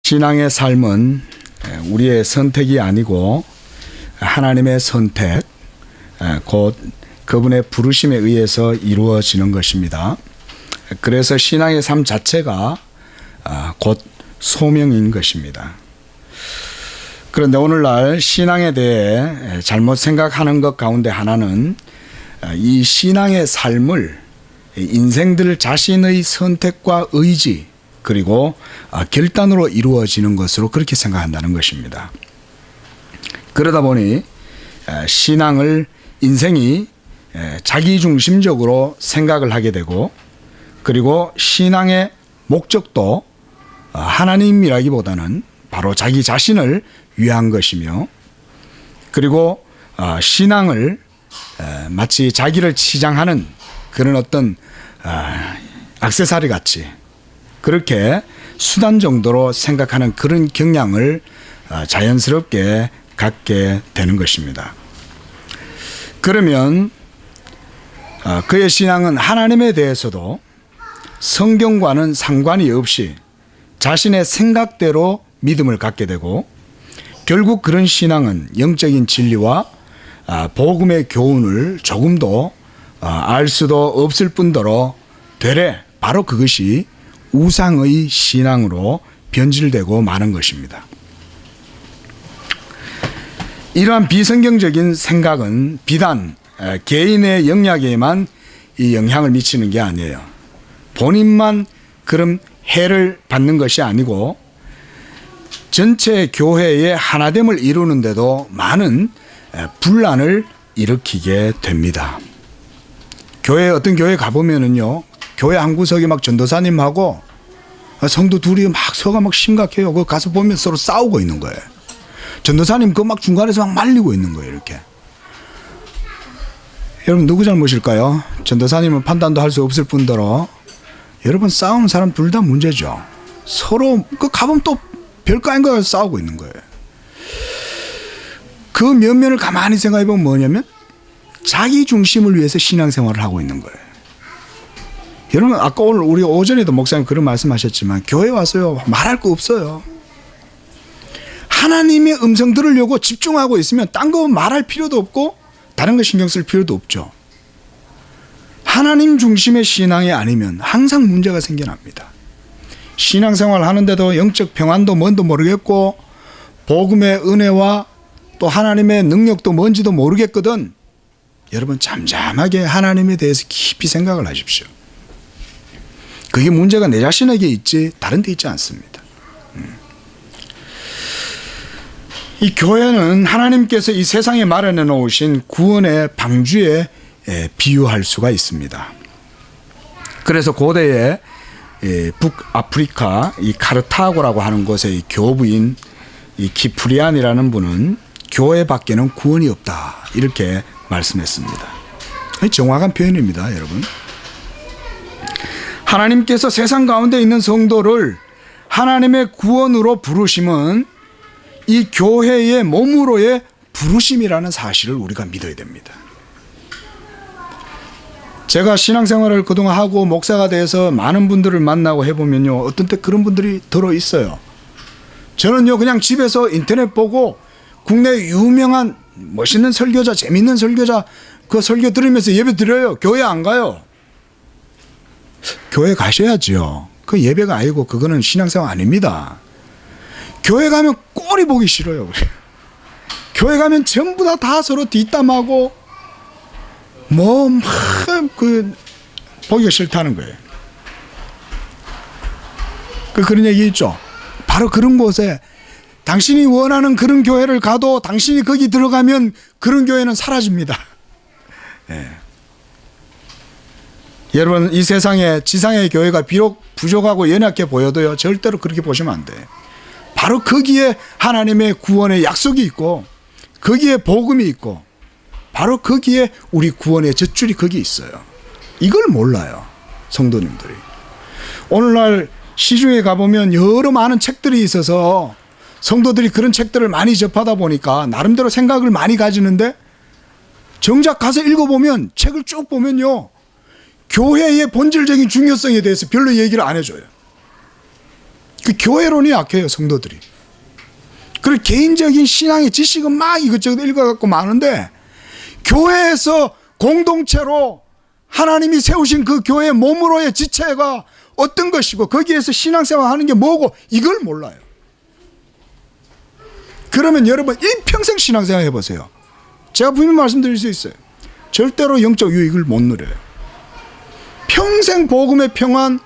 신앙의 삶은 우리의 선택이 아니고 하나님의 선택, 곧 그분의 부르심에 의해서 이루어지는 것입니다. 그래서 신앙의 삶 자체가 곧 소명인 것입니다. 그런데 오늘날 신앙에 대해 잘못 생각하는 것 가운데 하나는 이 신앙의 삶을 인생들 자신의 선택과 의지 그리고 결단으로 이루어지는 것으로 그렇게 생각한다는 것입니다. 그러다 보니 신앙을 인생이 자기중심적으로 생각을 하게 되고 그리고 신앙의 목적도 하나님이라기보다는 바로 자기 자신을 위한 것이며 그리고 신앙을 마치 자기를 치장하는 그런 어떤 액세서리 같이 그렇게 수단 정도로 생각하는 그런 경향을 자연스럽게 갖게 되는 것입니다. 그러면 그의 신앙은 하나님에 대해서도 성경과는 상관이 없이 자신의 생각대로 믿음을 갖게 되고 결국 그런 신앙은 영적인 진리와 복음의 교훈을 조금도 알 수도 없을 뿐더러 되레 바로 그것이 우상의 신앙으로 변질되고 마는 것입니다. 이러한 비성경적인 생각은 비단 개인의 영역에만 이 영향을 미치는 게 아니에요. 본인만 그런 해를 받는 것이 아니고 전체 교회의 하나됨을 이루는데도 많은 분란을 일으키게 됩니다. 어떤 교회 가보면은요, 교회 한 구석에 막 전도사님하고 성도 둘이 막 서가 막 심각해요. 그 가서 보면 서로 싸우고 있는 거예요. 전도사님 그 막 중간에서 막 말리고 있는 거예요, 이렇게. 여러분 누구 잘못일까요? 전도사님은 판단도 할 수 없을 뿐더러 여러분 싸우는 사람 둘 다 문제죠. 서로 그 가보면 또 별거 아닌 거 싸우고 있는 거예요. 그 면면을 가만히 생각해 보면 뭐냐면 자기 중심을 위해서 신앙생활을 하고 있는 거예요. 여러분 아까 오늘 우리 오전에도 목사님 그런 말씀하셨지만 교회 와서요 말할 거 없어요. 하나님의 음성 들으려고 집중하고 있으면 딴 거 말할 필요도 없고 다른 거 신경 쓸 필요도 없죠. 하나님 중심의 신앙이 아니면 항상 문제가 생겨납니다. 신앙생활 하는데도 영적 평안도 뭔도 모르겠고 복음의 은혜와 또 하나님의 능력도 뭔지도 모르겠거든. 여러분 잠잠하게 하나님에 대해서 깊이 생각을 하십시오. 그게 문제가 내 자신에게 있지 다른 데 있지 않습니다. 이 교회는 하나님께서 이 세상에 마련해 놓으신 구원의 방주에 비유할 수가 있습니다. 그래서 고대에 북아프리카 이 카르타고라고 하는 곳의 교부인 이 키프리안이라는 분은 교회 밖에는 구원이 없다 이렇게 말씀했습니다. 정확한 표현입니다, 여러분. 하나님께서 세상 가운데 있는 성도를 하나님의 구원으로 부르심은 이 교회의 몸으로의 부르심이라는 사실을 우리가 믿어야 됩니다. 제가 신앙생활을 그동안 하고 목사가 돼서 많은 분들을 만나고 해보면요 어떤 때 그런 분들이 들어있어요. 저는요 그냥 집에서 인터넷 보고 국내 유명한 멋있는 설교자 재밌는 설교자 그 설교 들으면서 예배 드려요. 교회 안 가요. 교회 가셔야죠. 그 예배가 아니고 그거는 신앙생활 아닙니다. 교회 가면 꼴이 보기 싫어요. 교회 가면 전부 다 서로 뒷담하고 보기가 싫다는 거예요. 그런 얘기 있죠. 바로 그런 곳에 당신이 원하는 그런 교회를 가도 당신이 거기 들어가면 그런 교회는 사라집니다. 네. 여러분 이 세상에 지상의 교회가 비록 부족하고 연약해 보여도요 절대로 그렇게 보시면 안 돼요. 바로 거기에 하나님의 구원의 약속이 있고 거기에 복음이 있고 바로 거기에 우리 구원의 젖줄이 거기 있어요. 이걸 몰라요 성도님들이. 오늘날 시중에 가보면 여러 많은 책들이 있어서 성도들이 그런 책들을 많이 접하다 보니까 나름대로 생각을 많이 가지는데 정작 가서 읽어보면 책을 쭉 보면요 교회의 본질적인 중요성에 대해서 별로 얘기를 안 해줘요. 그 교회론이 약해요, 성도들이. 그리고 개인적인 신앙의 지식은 막 이것저것 읽어갖고 많은데, 교회에서 공동체로 하나님이 세우신 그 교회의 몸으로의 지체가 어떤 것이고 거기에서 신앙생활 하는 게 뭐고 이걸 몰라요. 그러면 여러분 일평생 신앙생활 해보세요. 제가 분명히 말씀드릴 수 있어요. 절대로 영적 유익을 못 누려요. 평생 복음의 평안,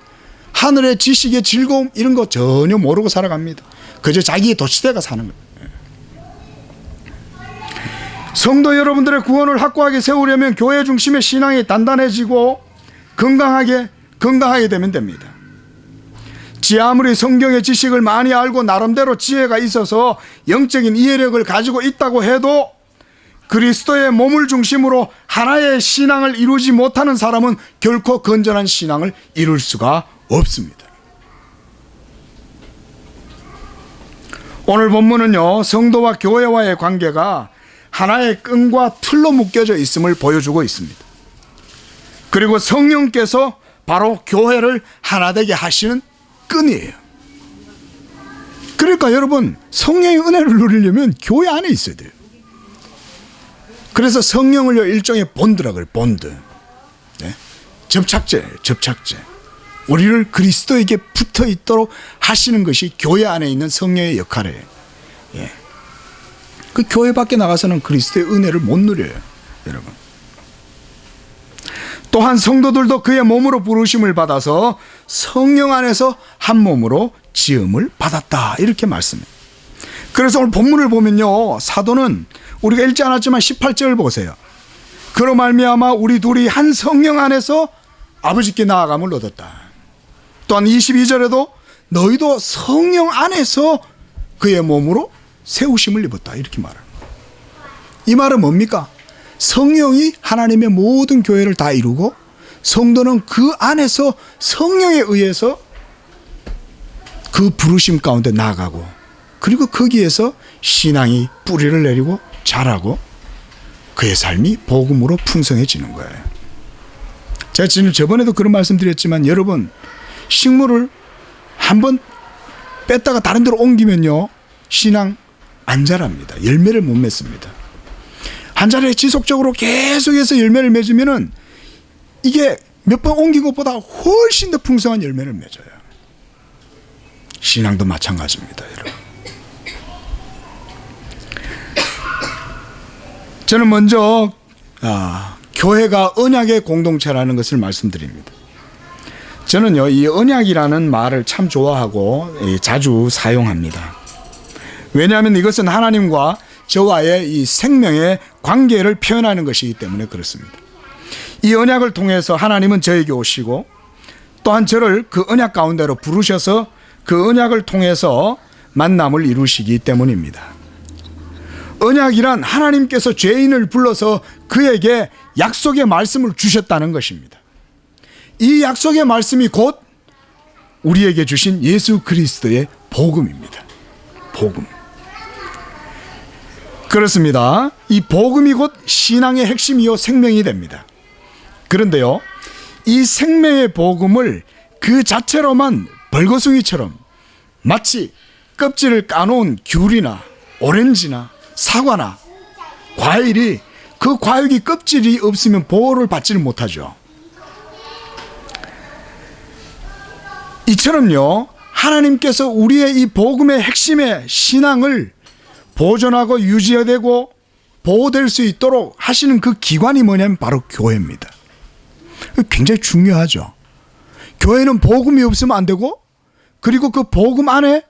하늘의 지식의 즐거움 이런 거 전혀 모르고 살아갑니다. 그저 자기의 도시대가 사는 거예요. 성도 여러분들의 구원을 확고하게 세우려면 교회 중심의 신앙이 단단해지고 건강하게 되면 됩니다. 지 아무리 성경의 지식을 많이 알고 나름대로 지혜가 있어서 영적인 이해력을 가지고 있다고 해도 그리스도의 몸을 중심으로 하나의 신앙을 이루지 못하는 사람은 결코 건전한 신앙을 이룰 수가 없습니다. 오늘 본문은요, 성도와 교회와의 관계가 하나의 끈과 틀로 묶여져 있음을 보여주고 있습니다. 그리고 성령께서 바로 교회를 하나 되게 하시는 끈이에요. 그러니까 여러분, 성령의 은혜를 누리려면 교회 안에 있어야 돼요. 그래서 성령을 일종의 본드라 그래요. 본드. 네? 접착제예요. 접착제. 우리를 그리스도에게 붙어 있도록 하시는 것이 교회 안에 있는 성령의 역할이에요. 예. 그 교회 밖에 나가서는 그리스도의 은혜를 못 누려요, 여러분. 또한 성도들도 그의 몸으로 부르심을 받아서 성령 안에서 한 몸으로 지음을 받았다, 이렇게 말씀해요. 그래서 오늘 본문을 보면요, 사도는 우리가 읽지 않았지만 18절 보세요. 그로 말미암아 우리 둘이 한 성령 안에서 아버지께 나아감을 얻었다. 또한 22절에도 너희도 성령 안에서 그의 몸으로 세우심을 입었다, 이렇게 말합니다. 이 말은 뭡니까? 성령이 하나님의 모든 교회를 다 이루고 성도는 그 안에서 성령에 의해서 그 부르심 가운데 나아가고, 그리고 거기에서 신앙이 뿌리를 내리고 자라고 그의 삶이 복음으로 풍성해지는 거예요. 제가 지금 저번에도 그런 말씀 드렸지만, 여러분, 식물을 한번 뺐다가 다른 데로 옮기면요, 신앙 안 자랍니다. 열매를 못 맺습니다. 한 자리에 지속적으로 계속해서 열매를 맺으면은 이게 몇 번 옮긴 것보다 훨씬 더 풍성한 열매를 맺어요. 신앙도 마찬가지입니다, 여러분. 저는 먼저 교회가 언약의 공동체라는 것을 말씀드립니다. 저는요, 이 언약이라는 말을 참 좋아하고 자주 사용합니다. 왜냐하면 이것은 하나님과 저와의 이 생명의 관계를 표현하는 것이기 때문에 그렇습니다. 이 언약을 통해서 하나님은 저에게 오시고 또한 저를 그 언약 가운데로 부르셔서 그 언약을 통해서 만남을 이루시기 때문입니다. 언약이란 하나님께서 죄인을 불러서 그에게 약속의 말씀을 주셨다는 것입니다. 이 약속의 말씀이 곧 우리에게 주신 예수 그리스도의 복음입니다. 복음. 그렇습니다. 이 복음이 곧 신앙의 핵심이요 생명이 됩니다. 그런데요, 이 생명의 복음을 그 자체로만 벌거숭이처럼 마치 껍질을 까놓은 귤이나 오렌지나 사과나 과일이, 그 과육이 껍질이 없으면 보호를 받지를 못하죠. 이처럼요, 하나님께서 우리의 이 복음의 핵심의 신앙을 보존하고 유지되고 보호될 수 있도록 하시는 그 기관이 뭐냐면 바로 교회입니다. 굉장히 중요하죠. 교회는 복음이 없으면 안 되고, 그리고 그 복음 안에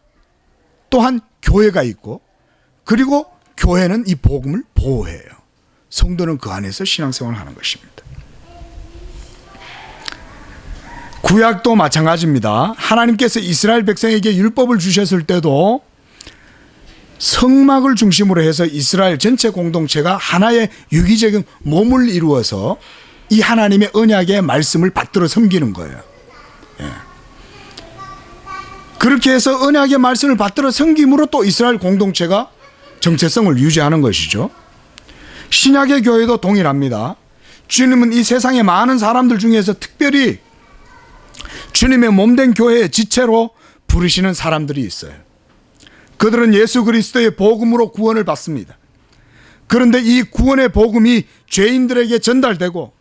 또한 교회가 있고, 그리고 교회는 이 복음을 보호해요. 성도는 그 안에서 신앙생활을 하는 것입니다. 구약도 마찬가지입니다. 하나님께서 이스라엘 백성에게 율법을 주셨을 때도 성막을 중심으로 해서 이스라엘 전체 공동체가 하나의 유기적인 몸을 이루어서 이 하나님의 언약의 말씀을 받들어 섬기는 거예요. 예. 그렇게 해서 언약의 말씀을 받들어 섬김으로 또 이스라엘 공동체가 정체성을 유지하는 것이죠. 신약의 교회도 동일합니다. 주님은 이 세상의 많은 사람들 중에서 특별히 주님의 몸된 교회의 지체로 부르시는 사람들이 있어요. 그들은 예수 그리스도의 복음으로 구원을 받습니다. 그런데 이 구원의 복음이 죄인들에게 전달되고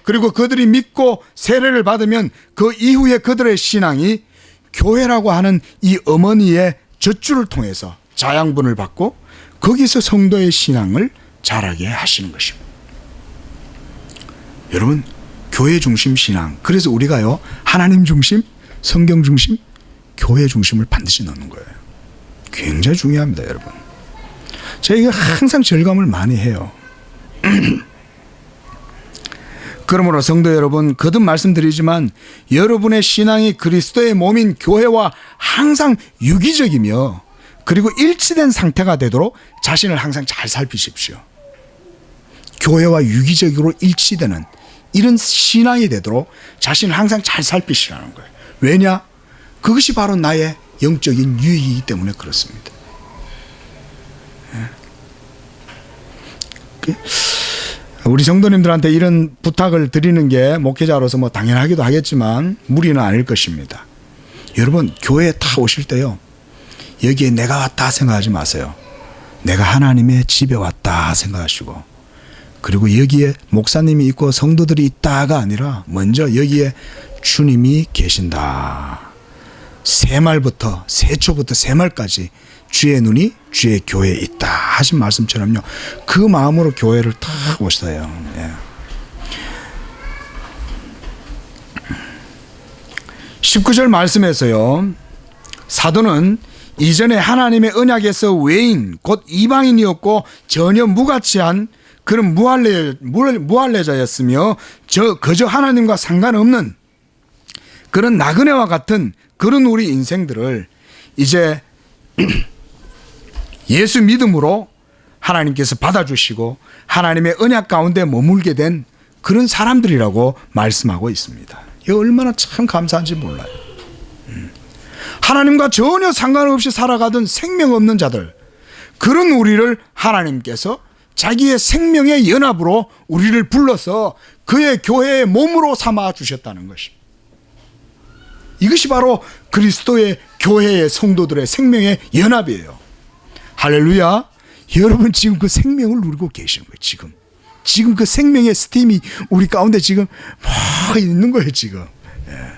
그리고 그들이 믿고 세례를 받으면 그 이후에 그들의 신앙이 교회라고 하는 이 어머니의 젖줄을 통해서 자양분을 받고 거기서 성도의 신앙을 자라게 하시는 것입니다. 여러분, 교회 중심 신앙, 그래서 우리가요 하나님 중심, 성경 중심, 교회 중심을 반드시 넣는 거예요. 굉장히 중요합니다, 여러분. 저희가 항상 절감을 많이 해요. 그러므로 성도 여러분, 거듭 말씀드리지만 여러분의 신앙이 그리스도의 몸인 교회와 항상 유기적이며 그리고 일치된 상태가 되도록 자신을 항상 잘 살피십시오. 교회와 유기적으로 일치되는 이런 신앙이 되도록 자신을 항상 잘 살피시라는 거예요. 왜냐? 그것이 바로 나의 영적인 유익이기 때문에 그렇습니다. 우리 성도님들한테 이런 부탁을 드리는 게 목회자로서 뭐 당연하기도 하겠지만 무리는 아닐 것입니다. 여러분, 교회에 다 오실 때요, 여기에 내가 왔다 생각하지 마세요. 내가 하나님의 집에 왔다 생각하시고, 그리고 여기에 목사님이 있고 성도들이 있다가 아니라 먼저 여기에 주님이 계신다. 새말부터 새초부터 새말까지 주의 눈이 주의 교회에 있다 하신 말씀처럼요, 그 마음으로 교회를 탁 오시어요. 예. 19절 말씀에서요, 사도는 이전에 하나님의 언약에서 외인 곧 이방인이었고 전혀 무가치한 그런 무할례자였으며 그저 하나님과 상관없는 그런 나그네와 같은 그런 우리 인생들을 이제 예수 믿음으로 하나님께서 받아주시고 하나님의 언약 가운데 머물게 된 그런 사람들이라고 말씀하고 있습니다. 이거 얼마나 참 감사한지 몰라요. 하나님과 전혀 상관없이 살아가던 생명 없는 자들, 그런 우리를 하나님께서 자기의 생명의 연합으로 우리를 불러서 그의 교회의 몸으로 삼아 주셨다는 것입니다. 이것이 바로 그리스도의 교회의 성도들의 생명의 연합이에요. 할렐루야. 여러분 지금 그 생명을 누리고 계시는 거예요. 지금 그 생명의 스팀이 우리 가운데 지금 막 있는 거예요. 지금. 예.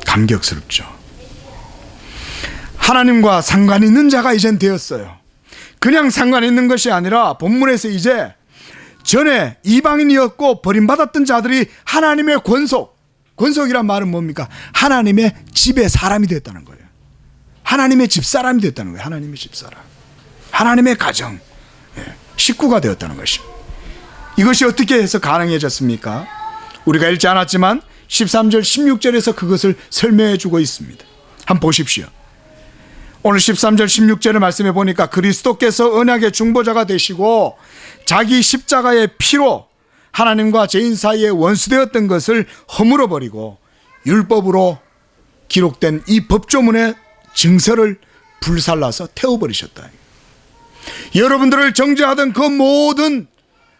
감격스럽죠. 하나님과 상관 있는 자가 이젠 되었어요. 그냥 상관 있는 것이 아니라 본문에서 이제 전에 이방인이었고 버림받았던 자들이 하나님의 권속이란 말은 뭡니까? 하나님의 집의 사람이 됐다는 거예요. 하나님의 집사람이 됐다는 거예요. 하나님의 집사람, 하나님의 가정, 식구가 되었다는 것입니다. 이것이 어떻게 해서 가능해졌습니까? 우리가 읽지 않았지만 13절 16절에서 그것을 설명해 주고 있습니다. 한번 보십시오. 오늘 13절 16절을 말씀해 보니까 그리스도께서 언약의 중보자가 되시고 자기 십자가의 피로 하나님과 죄인 사이에 원수되었던 것을 허물어 버리고 율법으로 기록된 이 법조문의 증서를 불살라서 태워버리셨다. 여러분들을 정죄하던 그 모든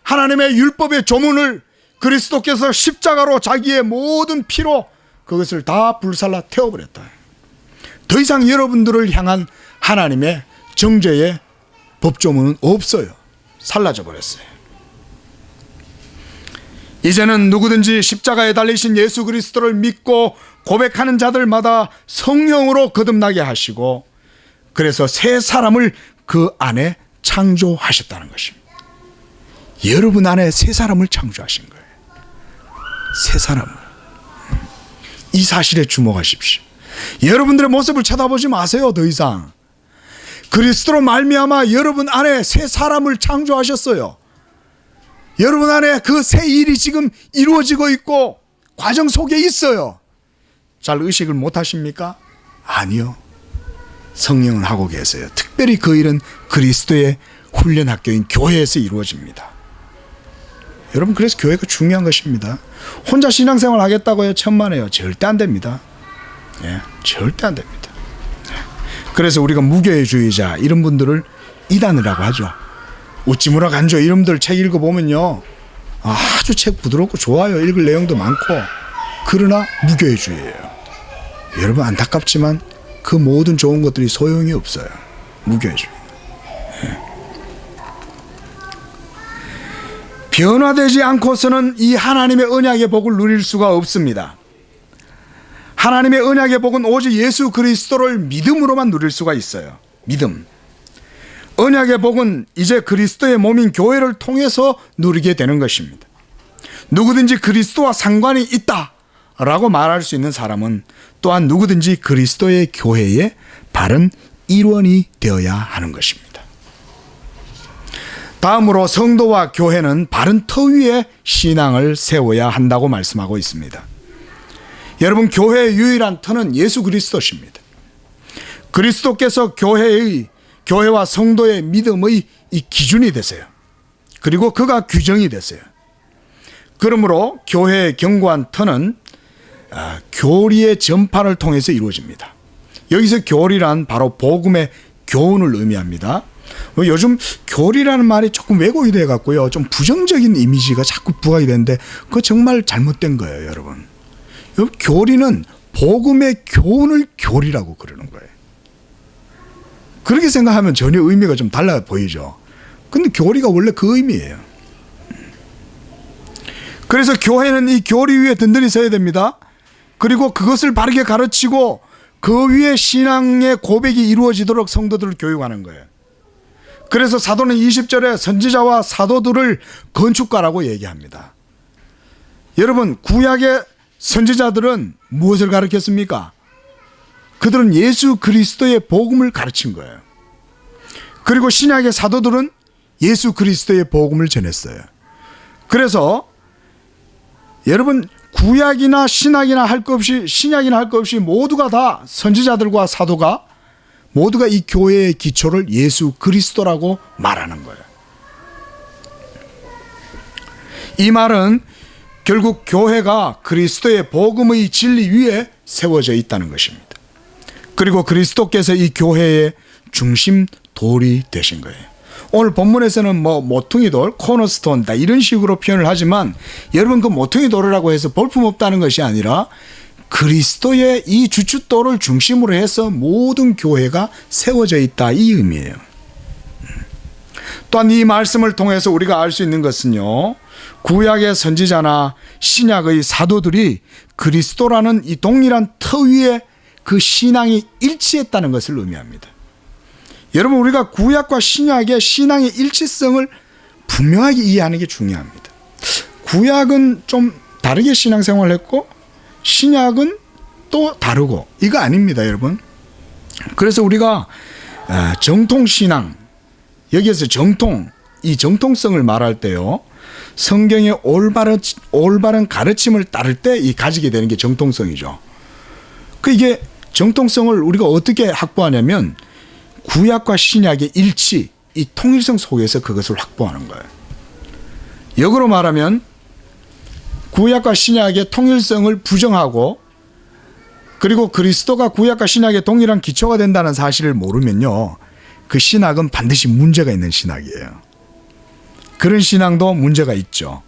하나님의 율법의 조문을 그리스도께서 십자가로 자기의 모든 피로 그것을 다 불살라 태워버렸다. 더 이상 여러분들을 향한 하나님의 정죄의 법조문은 없어요. 살라져 버렸어요. 이제는 누구든지 십자가에 달리신 예수 그리스도를 믿고 고백하는 자들마다 성령으로 거듭나게 하시고 그래서 새 사람을 그 안에 창조하셨다는 것입니다. 여러분 안에 새 사람을 창조하신 거예요. 새 사람을. 이 사실에 주목하십시오. 여러분들의 모습을 쳐다보지 마세요. 더 이상. 그리스도로 말미암아 여러분 안에 새 사람을 창조하셨어요. 여러분 안에 그 새 일이 지금 이루어지고 있고 과정 속에 있어요. 잘 의식을 못하십니까? 아니요. 성령은 하고 계세요. 특별히 그 일은 그리스도의 훈련 학교인 교회에서 이루어집니다. 여러분, 그래서 교회가 중요한 것입니다. 혼자 신앙생활 하겠다고 해요? 천만에요. 절대 안 됩니다. 예, 절대 안 됩니다. 예. 그래서 우리가 무교회주의자 이런 분들을 이단이라고 하죠. 우찌무라 간조 이런 분들 책 읽어보면요, 아주 책 부드럽고 좋아요. 읽을 내용도 많고. 그러나 무교회주의예요. 여러분 안타깝지만 그 모든 좋은 것들이 소용이 없어요. 무교회주의. 변화되지 않고서는 이 하나님의 언약의 복을 누릴 수가 없습니다. 하나님의 언약의 복은 오직 예수 그리스도를 믿음으로만 누릴 수가 있어요. 믿음. 언약의 복은 이제 그리스도의 몸인 교회를 통해서 누리게 되는 것입니다. 누구든지 그리스도와 상관이 있다라고 말할 수 있는 사람은 또한 누구든지 그리스도의 교회의 바른 일원이 되어야 하는 것입니다. 다음으로 성도와 교회는 바른 터 위에 신앙을 세워야 한다고 말씀하고 있습니다. 여러분, 교회의 유일한 터는 예수 그리스도십니다. 그리스도께서 교회와 성도의 믿음의 이 기준이 되세요. 그리고 그가 규정이 되세요. 그러므로 교회의 견고한 터는 교리의 전파를 통해서 이루어집니다. 여기서 교리란 바로 복음의 교훈을 의미합니다. 요즘 교리라는 말이 조금 왜곡이 돼 갖고요, 좀 부정적인 이미지가 자꾸 부각이 되는데 그거 정말 잘못된 거예요, 여러분. 교리는 복음의 교훈을 교리라고 그러는 거예요. 그렇게 생각하면 전혀 의미가 좀 달라 보이죠. 근데 교리가 원래 그 의미예요. 그래서 교회는 이 교리 위에 든든히 서야 됩니다. 그리고 그것을 바르게 가르치고 그 위에 신앙의 고백이 이루어지도록 성도들을 교육하는 거예요. 그래서 사도는 20절에 선지자와 사도들을 건축가라고 얘기합니다. 여러분, 구약의 선지자들은 무엇을 가르쳤습니까? 그들은 예수 그리스도의 복음을 가르친 거예요. 그리고 신약의 사도들은 예수 그리스도의 복음을 전했어요. 그래서 여러분, 구약이나 신약이나 할 것 없이 모두가 다 선지자들과 사도가 모두가 이 교회의 기초를 예수 그리스도라고 말하는 거예요. 이 말은 결국 교회가 그리스도의 복음의 진리 위에 세워져 있다는 것입니다. 그리고 그리스도께서 이 교회의 중심 돌이 되신 거예요. 오늘 본문에서는 모퉁이 돌, 코너스톤다 이런 식으로 표현을 하지만 여러분, 그 모퉁이 돌이라고 해서 볼품없다는 것이 아니라 그리스도의 이 주춧돌을 중심으로 해서 모든 교회가 세워져 있다, 이 의미예요. 또한 이 말씀을 통해서 우리가 알 수 있는 것은요, 구약의 선지자나 신약의 사도들이 그리스도라는 이 동일한 터 위에 그 신앙이 일치했다는 것을 의미합니다. 여러분, 우리가 구약과 신약의 신앙의 일치성을 분명하게 이해하는 게 중요합니다. 구약은 좀 다르게 신앙생활을 했고 신약은 또 다르고, 이거 아닙니다, 여러분. 그래서 우리가 정통신앙, 여기에서 이 정통성을 말할 때요, 성경의 올바른 가르침을 따를 때 이 가지게 되는 게 정통성이죠. 이게 정통성을 우리가 어떻게 확보하냐면 구약과 신약의 일치, 이 통일성 속에서 그것을 확보하는 거예요. 역으로 말하면 구약과 신약의 통일성을 부정하고 그리고 그리스도가 구약과 신약의 동일한 기초가 된다는 사실을 모르면요, 그 신학은 반드시 문제가 있는 신학이에요. 그런 신앙도 문제가 있죠.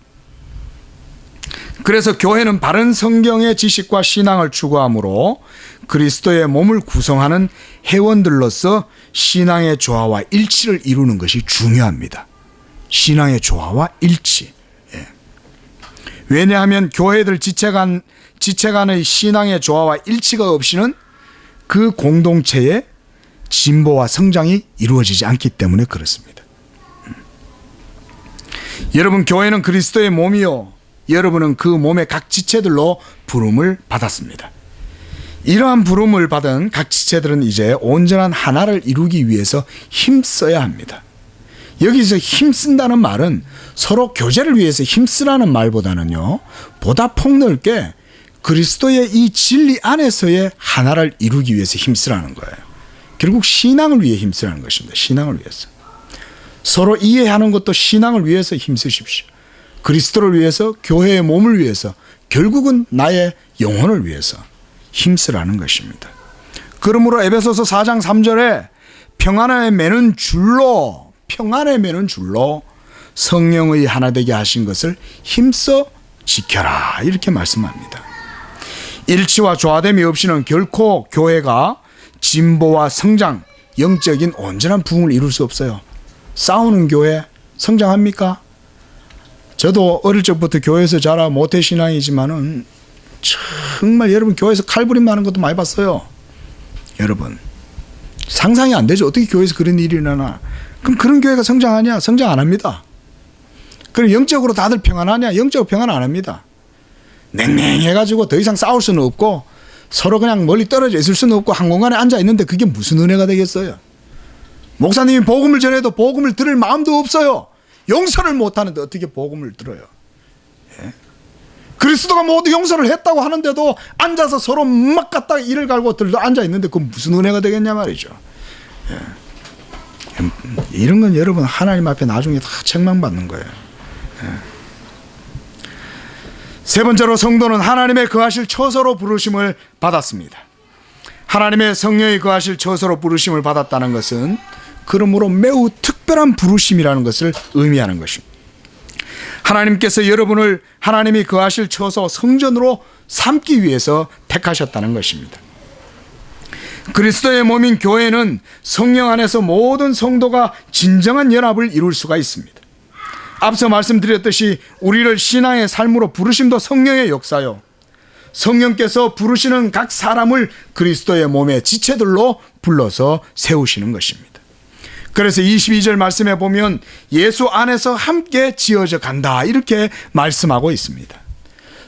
그래서 교회는 바른 성경의 지식과 신앙을 추구하므로 그리스도의 몸을 구성하는 회원들로서 신앙의 조화와 일치를 이루는 것이 중요합니다. 신앙의 조화와 일치. 왜냐하면 교회들 지체 간의 신앙의 조화와 일치가 없이는 그 공동체의 진보와 성장이 이루어지지 않기 때문에 그렇습니다. 여러분, 교회는 그리스도의 몸이요, 여러분은 그 몸의 각 지체들로 부름을 받았습니다. 이러한 부름을 받은 각 지체들은 이제 온전한 하나를 이루기 위해서 힘써야 합니다. 여기서 힘쓴다는 말은 서로 교제를 위해서 힘쓰라는 말보다는요, 보다 폭넓게 그리스도의 이 진리 안에서의 하나를 이루기 위해서 힘쓰라는 거예요. 결국 신앙을 위해 힘쓰라는 것입니다. 신앙을 위해서. 서로 이해하는 것도 신앙을 위해서 힘쓰십시오. 그리스도를 위해서, 교회의 몸을 위해서, 결국은 나의 영혼을 위해서 힘쓰라는 것입니다. 그러므로 에베소서 4장 3절에 평안에 매는 줄로 성령의 하나 되게 하신 것을 힘써 지켜라, 이렇게 말씀합니다. 일치와 조화됨이 없이는 결코 교회가 진보와 성장, 영적인 온전한 부흥을 이룰 수 없어요. 싸우는 교회 성장합니까? 저도 어릴 적부터 교회에서 자라 모태신앙이지만은 정말 여러분 교회에서 칼부림 나는 것도 많이 봤어요. 여러분 상상이 안 되죠. 어떻게 교회에서 그런 일이 일어나나. 그럼 그런 교회가 성장하냐? 성장 안 합니다. 그럼 영적으로 다들 평안하냐? 영적으로 평안 안 합니다. 냉랭해가지고 더 이상 싸울 수는 없고 서로 그냥 멀리 떨어져 있을 수는 없고 한 공간에 앉아 있는데 그게 무슨 은혜가 되겠어요? 목사님이 복음을 전해도 복음을 들을 마음도 없어요. 용서를 못하는데 어떻게 복음을 들어요? 예? 그리스도가 모두 용서를 했다고 하는데도 앉아서 서로 막 갖다가 이를 갈고 들도 앉아 있는데 그건 무슨 은혜가 되겠냐 말이죠. 예. 이런 건 여러분 하나님 앞에 나중에 다 책망받는 거예요. 예. 세 번째로 성도는 하나님의 거하실 처소로 부르심을 받았습니다. 하나님의 성령이 거하실 처소로 부르심을 받았다는 것은 그러므로 매우 특별한 부르심이라는 것을 의미하는 것입니다. 하나님께서 여러분을 하나님이 거하실 처소 성전으로 삼기 위해서 택하셨다는 것입니다. 그리스도의 몸인 교회는 성령 안에서 모든 성도가 진정한 연합을 이룰 수가 있습니다. 앞서 말씀드렸듯이 우리를 신앙의 삶으로 부르심도 성령의 역사요. 성령께서 부르시는 각 사람을 그리스도의 몸의 지체들로 불러서 세우시는 것입니다. 그래서 22절 말씀에 보면 예수 안에서 함께 지어져 간다 이렇게 말씀하고 있습니다.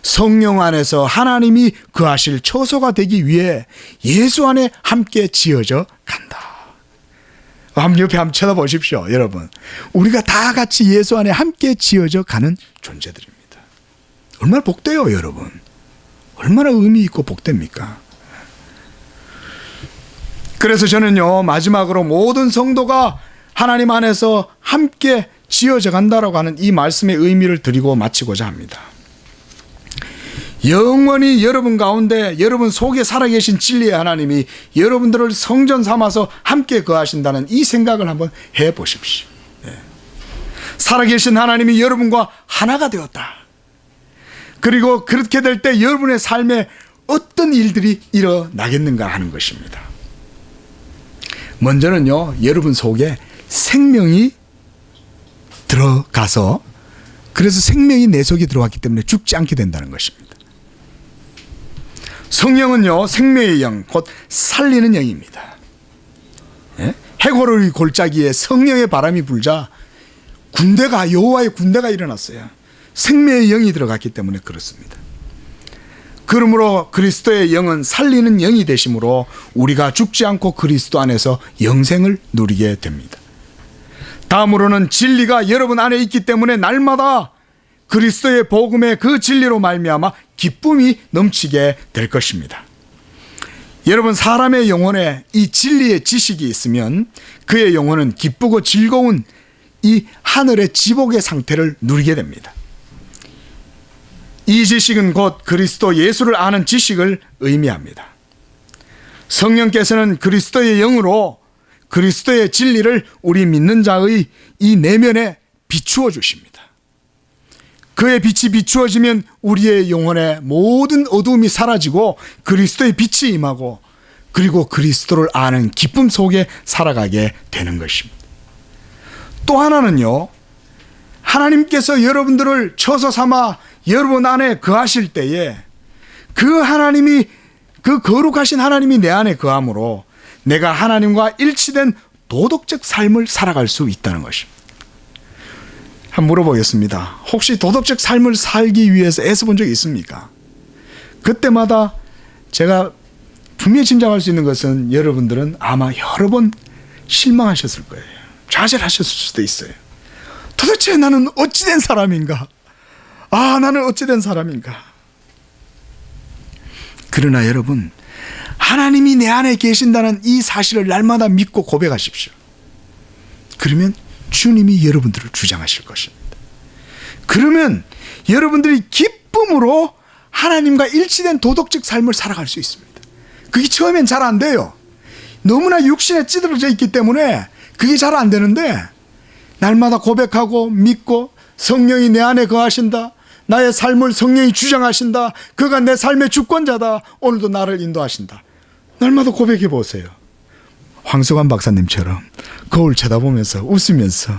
성령 안에서 하나님이 거하실 처소가 되기 위해 예수 안에 함께 지어져 간다. 옆에 한번 쳐다보십시오. 여러분 우리가 다 같이 예수 안에 함께 지어져 가는 존재들입니다. 얼마나 복돼요 여러분. 얼마나 의미 있고 복됩니까? 그래서 저는요 마지막으로 모든 성도가 하나님 안에서 함께 지어져 간다라고 하는 이 말씀의 의미를 드리고 마치고자 합니다. 영원히 여러분 가운데 여러분 속에 살아계신 진리의 하나님이 여러분들을 성전 삼아서 함께 거하신다는 이 생각을 한번 해보십시오. 네. 살아계신 하나님이 여러분과 하나가 되었다. 그리고 그렇게 될 때 여러분의 삶에 어떤 일들이 일어나겠는가 하는 것입니다. 먼저는요 여러분 속에 생명이 들어가서 그래서 생명이 내 속에 들어왔기 때문에 죽지 않게 된다는 것입니다. 성령은요 생명의 영, 곧 살리는 영입니다. 예? 해골의 골짜기에 성령의 바람이 불자 군대가 여호와의 군대가 일어났어요. 생명의 영이 들어갔기 때문에 그렇습니다. 그러므로 그리스도의 영은 살리는 영이 되심으로 우리가 죽지 않고 그리스도 안에서 영생을 누리게 됩니다. 다음으로는 진리가 여러분 안에 있기 때문에 날마다 그리스도의 복음의 그 진리로 말미암아 기쁨이 넘치게 될 것입니다. 여러분 사람의 영혼에 이 진리의 지식이 있으면 그의 영혼은 기쁘고 즐거운 이 하늘의 지복의 상태를 누리게 됩니다. 이 지식은 곧 그리스도 예수를 아는 지식을 의미합니다. 성령께서는 그리스도의 영으로 그리스도의 진리를 우리 믿는 자의 이 내면에 비추어 주십니다. 그의 빛이 비추어지면 우리의 영혼의 모든 어두움이 사라지고 그리스도의 빛이 임하고 그리고 그리스도를 아는 기쁨 속에 살아가게 되는 것입니다. 또 하나는요, 하나님께서 여러분들을 처소 삼아 여러분 안에 거하실 때에 그 하나님이, 그 거룩하신 하나님이 내 안에 거함으로 내가 하나님과 일치된 도덕적 삶을 살아갈 수 있다는 것입니다. 한번 물어보겠습니다. 혹시 도덕적 삶을 살기 위해서 애써본 적이 있습니까? 그때마다 제가 분명히 짐작할 수 있는 것은 여러분들은 아마 여러 번 실망하셨을 거예요. 좌절하셨을 수도 있어요. 도대체 나는 어찌된 사람인가? 나는 어찌된 사람인가? 그러나 여러분, 하나님이 내 안에 계신다는 이 사실을 날마다 믿고 고백하십시오. 그러면 주님이 여러분들을 주장하실 것입니다. 그러면 여러분들이 기쁨으로 하나님과 일치된 도덕적 삶을 살아갈 수 있습니다. 그게 처음엔 잘 안 돼요. 너무나 육신에 찌들어져 있기 때문에 그게 잘 안 되는데 날마다 고백하고 믿고 성령이 내 안에 거하신다, 나의 삶을 성령이 주장하신다. 그가 내 삶의 주권자다. 오늘도 나를 인도하신다. 날마다 고백해 보세요. 황석환 박사님처럼 거울 쳐다보면서 웃으면서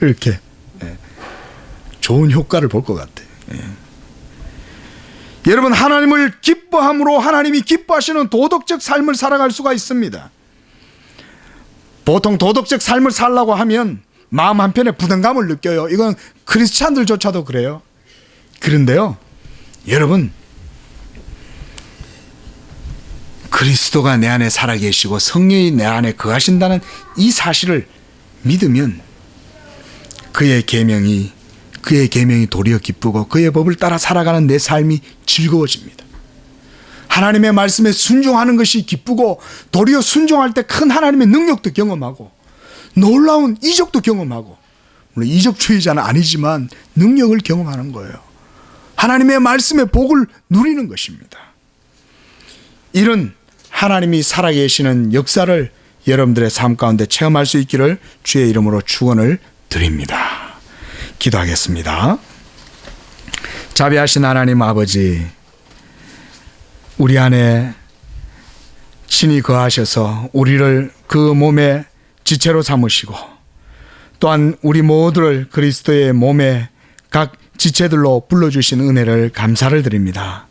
이렇게 좋은 효과를 볼 것 같아요. 여러분, 하나님을 기뻐함으로 하나님이 기뻐하시는 도덕적 삶을 살아갈 수가 있습니다. 보통 도덕적 삶을 살려고 하면 마음 한편에 부담감을 느껴요. 이건 크리스찬들조차도 그래요. 그런데요, 여러분, 그리스도가 내 안에 살아계시고 성령이 내 안에 거하신다는 이 사실을 믿으면 그의 계명이 도리어 기쁘고 그의 법을 따라 살아가는 내 삶이 즐거워집니다. 하나님의 말씀에 순종하는 것이 기쁘고 도리어 순종할 때 큰 하나님의 능력도 경험하고 놀라운 이적도 경험하고, 물론 이적주의자는 아니지만 능력을 경험하는 거예요. 하나님의 말씀의 복을 누리는 것입니다. 이런 하나님이 살아계시는 역사를 여러분들의 삶 가운데 체험할 수 있기를 주의 이름으로 축원을 드립니다. 기도하겠습니다. 자비하신 하나님 아버지, 우리 안에 신이 거하셔서 우리를 그 몸의 지체로 삼으시고 또한 우리 모두를 그리스도의 몸의 각 지체들로 불러주신 은혜를 감사를 드립니다.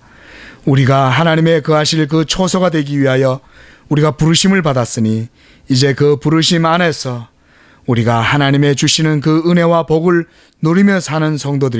우리가 하나님의 거하실 그 초소가 되기 위하여 우리가 부르심을 받았으니 이제 그 부르심 안에서 우리가 하나님의 주시는 그 은혜와 복을 누리며 사는 성도들이